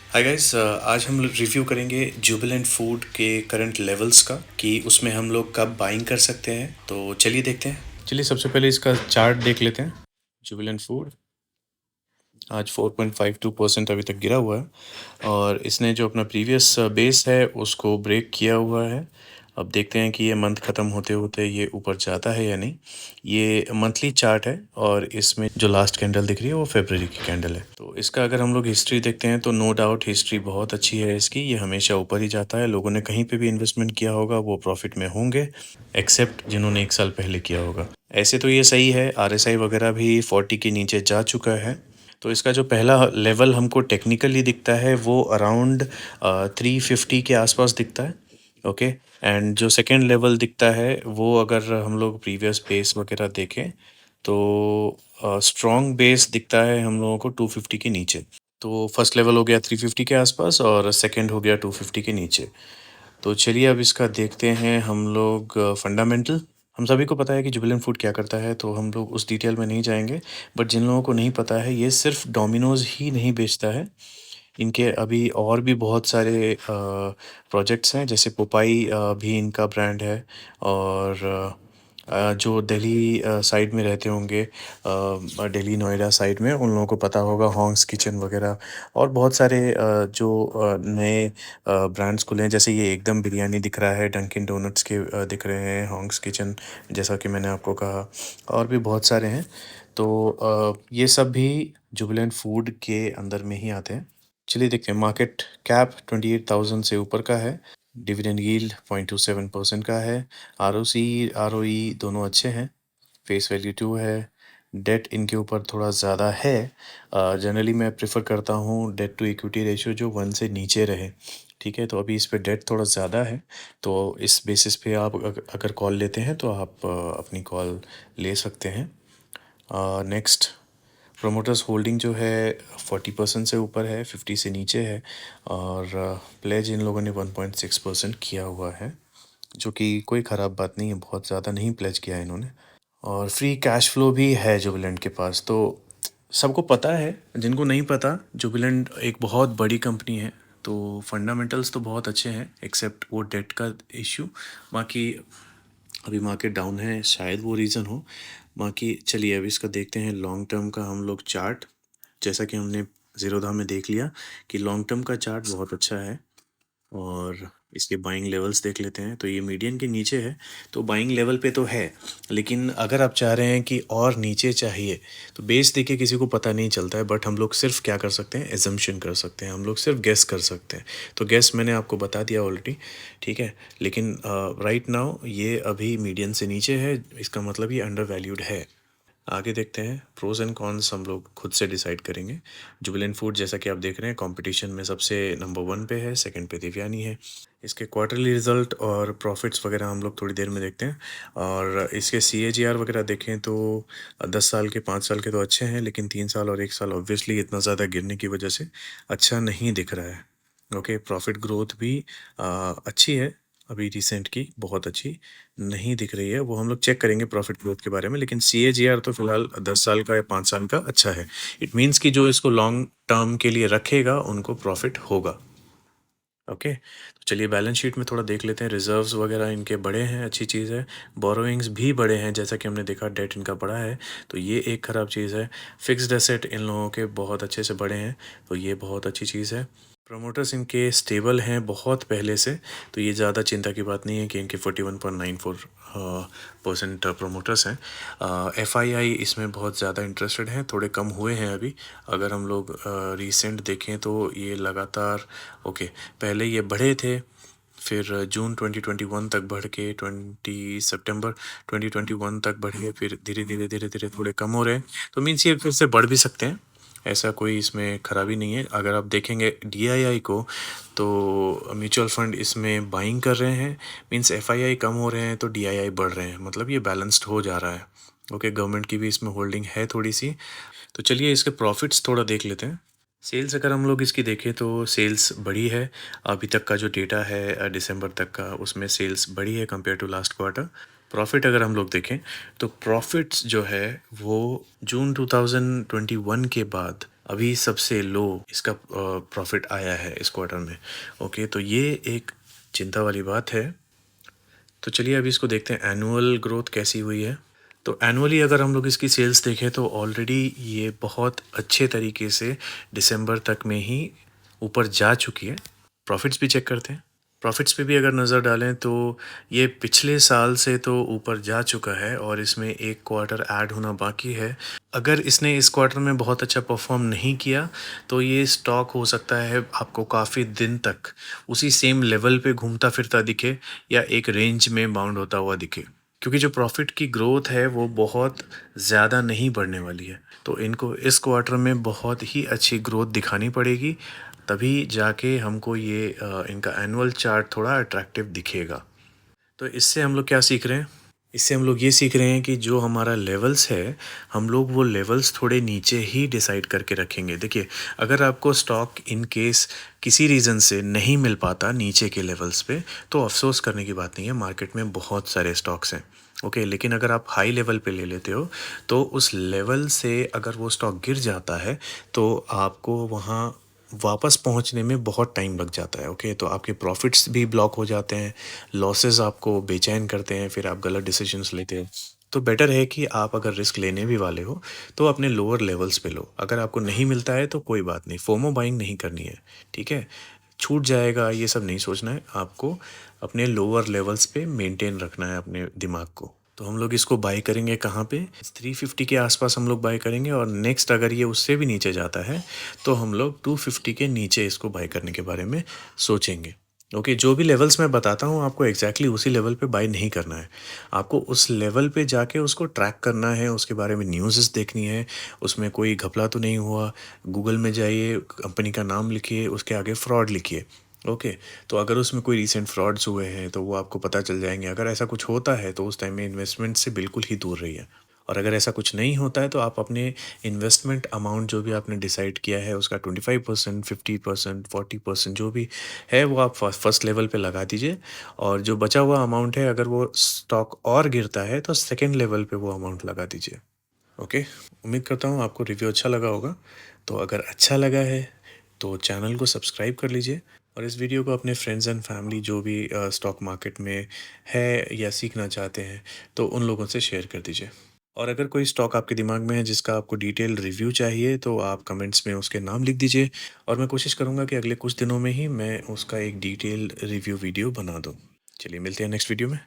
Hi guys, आज हम लोग रिव्यू करेंगे जुबिलेंट फूड के करंट लेवल्स का कि उसमें हम लोग कब बाइंग कर सकते हैं। तो चलिए देखते हैं। चलिए सबसे पहले इसका चार्ट देख लेते हैं। जुबिलेंट फूड आज 4.52% अभी तक गिरा हुआ है और इसने जो अपना प्रीवियस बेस है उसको ब्रेक किया हुआ है। अब देखते हैं कि ये मंथ ख़त्म होते होते ये ऊपर जाता है या नहीं। ये मंथली चार्ट है और इसमें जो लास्ट कैंडल दिख रही है वो फरवरी की कैंडल है। तो इसका अगर हम लोग हिस्ट्री देखते हैं तो नो डाउट हिस्ट्री बहुत अच्छी है इसकी। ये हमेशा ऊपर ही जाता है। लोगों ने कहीं पे भी इन्वेस्टमेंट किया होगा वो प्रॉफिट में होंगे, एक्सेप्ट जिन्होंने 1 साल पहले किया होगा। ऐसे तो ये सही है। RSI वगैरह भी 40 के नीचे जा चुका है। तो इसका जो पहला लेवल हमको टेक्निकली दिखता है वो अराउंड 350 के आसपास दिखता है। ओके। एंड जो सेकंड लेवल दिखता है वो अगर हम लोग प्रीवियस बेस वगैरह देखें तो स्ट्रॉन्ग बेस दिखता है हम लोगों को 250 के नीचे। तो फर्स्ट लेवल हो गया 350 के आसपास और सेकंड हो गया 250 के नीचे। तो चलिए अब इसका देखते हैं हम लोग फंडामेंटल। हम सभी को पता है कि जुबिलेंट फूड क्या करता है तो हम लोग उस डिटेल में नहीं जाएंगे। बट जिन लोगों को नहीं पता है, ये सिर्फ डोमिनोज ही नहीं बेचता है। इनके अभी और भी बहुत सारे प्रोजेक्ट्स हैं, जैसे पोपाई भी इनका ब्रांड है। और जो दिल्ली साइड में रहते होंगे, दिल्ली नोएडा साइड में, उन लोगों को पता होगा हॉन्ग्स किचन वगैरह। और बहुत सारे जो नए ब्रांड्स खुले हैं, जैसे ये एकदम बिरयानी दिख रहा है, डंकिन डोनट्स के दिख रहे हैं, हॉन्ग्स किचन जैसा कि मैंने आपको कहा। और भी बहुत सारे हैं। तो ये सब भी जुबिलेंट फूड के अंदर में ही आते हैं। चलिए देखते हैं। मार्केट कैप 28,000 से ऊपर का है। डिविडेंड यील्ड 0.27% का है। ROC ROE दोनों अच्छे हैं। फेस वैल्यू 2 है। डेट इनके ऊपर थोड़ा ज़्यादा है। जनरली मैं प्रेफर करता हूँ डेट टू इक्विटी रेशियो जो 1 से नीचे रहे। ठीक है, तो अभी इस पे डेट थोड़ा ज़्यादा है। तो इस बेसिस पे आप अगर कॉल लेते हैं तो आप अपनी कॉल ले सकते हैं। नेक्स्ट, प्रोमोटर्स होल्डिंग जो है 40% से ऊपर है, 50 से नीचे है। और प्लेज इन लोगों ने 1.6% किया हुआ है, जो कि कोई ख़राब बात नहीं है। बहुत ज़्यादा नहीं प्लेज किया है इन्होंने। और फ्री कैश फ्लो भी है जुबिलेंट के पास। तो सबको पता है। जिनको नहीं पता, जुबिलेंट एक बहुत बड़ी कंपनी है। तो फंडामेंटल्स तो बहुत अच्छे हैं एक्सेप्ट वो डेट का इश्यू। बाकी अभी मार्केट डाउन है, शायद वो रीज़न हो। बाकी चलिए अब इसका देखते हैं लॉन्ग टर्म का हम लोग चार्ट। जैसा कि हमने ज़ीरोधा में देख लिया कि लॉन्ग टर्म का चार्ट बहुत अच्छा है। और इसके बाइंग लेवल्स देख लेते हैं। तो ये मीडियन के नीचे है, तो बाइंग लेवल पे तो है। लेकिन अगर आप चाह रहे हैं कि और नीचे चाहिए तो बेस देखिए किसी को पता नहीं चलता है। बट हम लोग सिर्फ क्या कर सकते हैं, एजम्पशन कर सकते हैं, हम लोग सिर्फ गेस कर सकते हैं। तो गेस मैंने आपको बता दिया ऑलरेडी। ठीक है, लेकिन राइट नाउ ये अभी मीडियन से नीचे है, इसका मतलब ये अंडर वैल्यूड है। आगे देखते हैं। प्रोज एंड कॉन्स हम लोग खुद से डिसाइड करेंगे। जुबिलेंट फूड जैसा कि आप देख रहे हैं कंपटीशन में सबसे नंबर 1 पे है, सेकंड पे देवयानी है। इसके क्वार्टरली रिजल्ट और प्रॉफिट्स वगैरह हम लोग थोड़ी देर में देखते हैं। और इसके CAGR वगैरह देखें तो 10 साल के, 5 साल के तो अच्छे हैं, लेकिन 3 साल और 1 साल ऑब्वियसली इतना ज़्यादा गिरने की वजह से अच्छा नहीं दिख रहा है। ओके, प्रॉफिट ग्रोथ भी अच्छी है, अभी रिसेंट की बहुत अच्छी नहीं दिख रही है। वो हम लोग चेक करेंगे प्रॉफिट ग्रोथ के बारे में। लेकिन CAGR तो फिलहाल 10 साल का या 5 साल का अच्छा है। इट मीन्स कि जो इसको लॉन्ग टर्म के लिए रखेगा उनको प्रॉफिट होगा। ओके, तो चलिए बैलेंस शीट में थोड़ा देख लेते हैं। रिजर्व्स वगैरह इनके बड़े हैं, अच्छी चीज़ है। बोरोइंग्स भी बड़े हैं, जैसा कि हमने देखा डेट इनका बड़ा है, तो ये एक ख़राब चीज़ है। फिक्स्ड एसेट इन लोगों के बहुत अच्छे से बड़े हैं, तो ये बहुत अच्छी चीज़ है। प्रमोटर्स इनके स्टेबल हैं बहुत पहले से, तो ये ज़्यादा चिंता की बात नहीं है कि इनके 41.94% प्रमोटर्स हैं। FII इसमें बहुत ज़्यादा इंटरेस्टेड हैं, थोड़े कम हुए हैं अभी। अगर हम लोग रीसेंट देखें तो ये लगातार, ओके, पहले ये बढ़े थे, फिर जून 2021 तक बढ़ के 20 सितंबर 2021 तक बढ़े, फिर धीरे धीरे थोड़े कम हो रहे हैं। तो मीन्स ये फिर से बढ़ भी सकते हैं, ऐसा कोई इसमें खराबी नहीं है। अगर आप देखेंगे DII को तो म्यूचुअल फंड इसमें बाइंग कर रहे हैं, मीन्स FII कम हो रहे हैं तो DII बढ़ रहे हैं, मतलब ये बैलेंस्ड हो जा रहा है। ओके, गवर्नमेंट की भी इसमें होल्डिंग है थोड़ी सी। तो चलिए इसके प्रॉफिट्स थोड़ा देख लेते हैं। सेल्स अगर हम लोग इसकी देखें तो सेल्स बढ़ी है। अभी तक का जो डेटा है दिसंबर तक का, उसमें सेल्स बढ़ी है compare to last quarter. Profit अगर हम लोग देखें तो प्रॉफिट्स जो है वो जून 2021 के बाद अभी सबसे लो इसका प्रॉफिट आया है इस क्वार्टर में। ओके, तो ये एक चिंता वाली बात है। तो चलिए अभी इसको देखते हैं एनुअल ग्रोथ कैसी हुई है। तो एनुअली अगर हम लोग इसकी सेल्स देखें तो ऑलरेडी ये बहुत अच्छे तरीके से दिसंबर तक में ही ऊपर जा चुकी है। प्रॉफिट्स भी चेक करते हैं। प्रॉफिट्स पे भी अगर नज़र डालें तो ये पिछले साल से तो ऊपर जा चुका है और इसमें एक क्वार्टर ऐड होना बाकी है। अगर इसने इस क्वार्टर में बहुत अच्छा परफॉर्म नहीं किया तो ये स्टॉक हो सकता है आपको काफ़ी दिन तक उसी सेम लेवल पे घूमता फिरता दिखे या एक रेंज में बाउंड होता हुआ दिखे, क्योंकि जो प्रॉफिट की ग्रोथ है वो बहुत ज़्यादा नहीं बढ़ने वाली है। तो इनको इस क्वार्टर में बहुत ही अच्छी ग्रोथ दिखानी पड़ेगी, तभी जाके हमको ये इनका एनुअल चार्ट थोड़ा अट्रैक्टिव दिखेगा। तो इससे हम लोग क्या सीख रहे हैं? इससे हम लोग ये सीख रहे हैं कि जो हमारा लेवल्स है, हम लोग वो लेवल्स थोड़े नीचे ही डिसाइड करके रखेंगे। देखिए, अगर आपको स्टॉक इन केस किसी रीज़न से नहीं मिल पाता नीचे के लेवल्स पे, तो अफ़सोस करने की बात नहीं है, मार्केट में बहुत सारे स्टॉक्स हैं। ओके, लेकिन अगर आप हाई लेवल पे ले लेते हो, तो उस लेवल से अगर वो स्टॉक गिर जाता है, तो आपको वहाँ वापस पहुंचने में बहुत टाइम लग जाता है। ओके, तो आपके प्रॉफिट्स भी ब्लॉक हो जाते हैं, लॉसेस आपको बेचैन करते हैं, फिर आप गलत डिसीजंस लेते हैं। तो बेटर है कि आप अगर रिस्क लेने भी वाले हो तो अपने लोअर लेवल्स पे लो। अगर आपको नहीं मिलता है तो कोई बात नहीं, फोमो बाइंग नहीं करनी है, ठीक है। छूट जाएगा ये सब नहीं सोचना है आपको, अपने लोअर लेवल्स पे मेंटेन रखना है अपने दिमाग को। तो हम लोग इसको बाई करेंगे कहाँ पे? 350 के आसपास हम लोग बाई करेंगे, और नेक्स्ट अगर ये उससे भी नीचे जाता है तो हम लोग 250 के नीचे इसको बाई करने के बारे में सोचेंगे। ओके, जो भी लेवल्स मैं बताता हूँ आपको एग्जैक्टली उसी लेवल पे बाई नहीं करना है। आपको उस लेवल पे जाके उसको ट्रैक करना है, उसके बारे में न्यूज़ देखनी है, उसमें कोई घपला तो नहीं हुआ। गूगल में जाइए, कंपनी का नाम लिखिए, उसके आगे फ्रॉड लिखिए। ओके, तो अगर उसमें कोई रीसेंट फ्रॉड्स हुए हैं तो वो आपको पता चल जाएंगे। अगर ऐसा कुछ होता है तो उस टाइम में इन्वेस्टमेंट से बिल्कुल ही दूर रहिए। और अगर ऐसा कुछ नहीं होता है तो आप अपने इन्वेस्टमेंट अमाउंट जो भी आपने डिसाइड किया है उसका 25%, 50%, 40% जो भी है वो आप फर्स्ट लेवल पे लगा दीजिए। और जो बचा हुआ अमाउंट है, अगर वो स्टॉक और गिरता है तो सेकेंड लेवल पे वो अमाउंट लगा दीजिए। ओके, उम्मीद करता हूँ आपको रिव्यू अच्छा लगा होगा। तो अगर अच्छा लगा है तो चैनल को सब्सक्राइब कर लीजिए, और इस वीडियो को अपने फ्रेंड्स एंड फैमिली जो भी स्टॉक मार्केट में है या सीखना चाहते हैं तो उन लोगों से शेयर कर दीजिए। और अगर कोई स्टॉक आपके दिमाग में है जिसका आपको डिटेल रिव्यू चाहिए तो आप कमेंट्स में उसके नाम लिख दीजिए, और मैं कोशिश करूँगा कि अगले कुछ दिनों में ही मैं उसका एक डिटेल रिव्यू वीडियो बना दूँ। चलिए मिलते हैं नेक्स्ट वीडियो में।